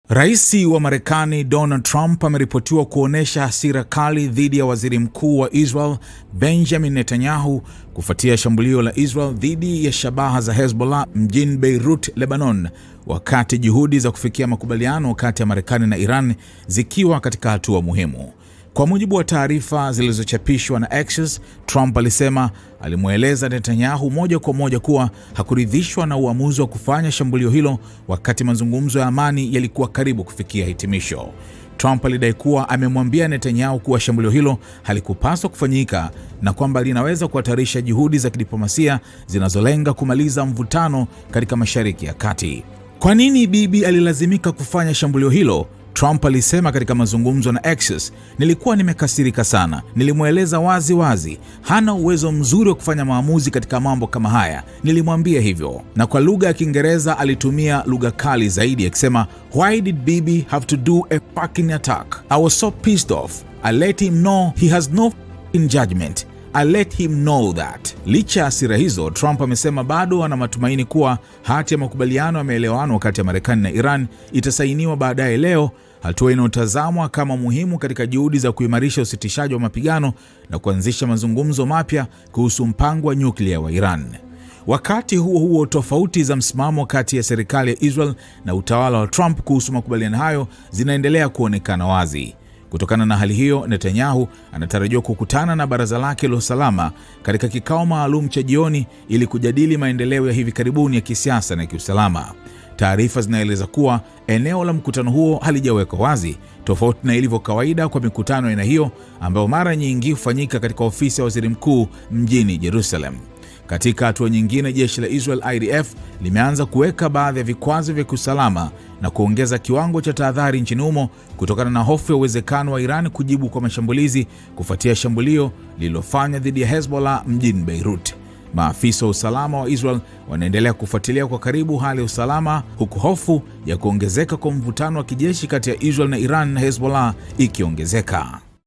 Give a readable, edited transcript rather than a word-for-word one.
Rais wa Marekani Donald Trump ameripotiwa kuonesha hasira kali dhidi ya waziri mkuu wa Israel Benjamin Netanyahu kufuatia shambulio la Israel dhidi ya shabaha za Hezbollah mjini Beirut, Lebanon, wakati juhudi za kufikia makubaliano kati ya Marekani na Iran zikiwa katika hatua muhimu. Kwa mujibu wa taarifa zilizochapishwa na Axios, Trump alisema alimweleza Netanyahu moja kwa moja kuwa hakuridhishwa na uamuzi wa kufanya shambulio hilo wakati mazungumzo ya amani yalikuwa karibu kufikia hitimisho. Trump alidai kuwa amemwambia Netanyahu kuwa shambulio hilo halikupaswa kufanyika na kwamba linaweza kuhatarisha juhudi za kidiplomasia zinazolenga kumaliza mvutano katika Mashariki ya Kati. Kwa nini bibi alilazimika kufanya shambulio hilo? Trump alisema katika mazungumzo na Axios, "Nilikuwa nimekasirika sana. Nilimweleza wazi wazi, hana uwezo mzuri wa kufanya maamuzi katika mambo kama haya. Nilimwambia hivyo." Na kwa lugha ya Kiingereza alitumia lugha kali zaidi akisema, "Why did Bibi have to do a fucking attack? I was so pissed off. I let him know he has no fucking judgment. I let him know that." Licha ya hasira hizo, Trump amesema bado ana matumaini kuwa hati ya makubaliano ya maelewano kati ya Marekani na Iran itasainiwa baadaye leo, hatua inayotazamwa kama muhimu katika juhudi za kuimarisha usitishaji wa mapigano na kuanzisha mazungumzo mapya kuhusu mpango wa nyuklia wa Iran. Wakati huo huo, tofauti za msimamo kati ya serikali ya Israel na utawala wa Trump kuhusu makubaliano hayo zinaendelea kuonekana wazi. Kutokana na hali hiyo, Netanyahu anatarajiwa kukutana na baraza lake la usalama katika kikao maalum cha jioni ili kujadili maendeleo ya hivi karibuni ya kisiasa na kiusalama. Taarifa zinaeleza kuwa eneo la mkutano huo halijawekwa wazi, tofauti na ilivyo kawaida kwa mikutano aina hiyo ambayo mara nyingi hufanyika katika ofisi ya waziri mkuu mjini Jerusalem. Katika hatua nyingine, jeshi la Israel IDF limeanza kuweka baadhi ya vikwazo vya kiusalama na kuongeza kiwango cha tahadhari nchini humo kutokana na hofu ya uwezekano wa Iran kujibu kwa mashambulizi kufuatia shambulio lililofanywa dhidi ya Hezbollah mjini Beirut. Maafisa wa usalama wa Israel wanaendelea kufuatilia kwa karibu hali ya usalama, huku hofu ya kuongezeka kwa mvutano wa kijeshi kati ya Israel na Iran na Hezbollah ikiongezeka.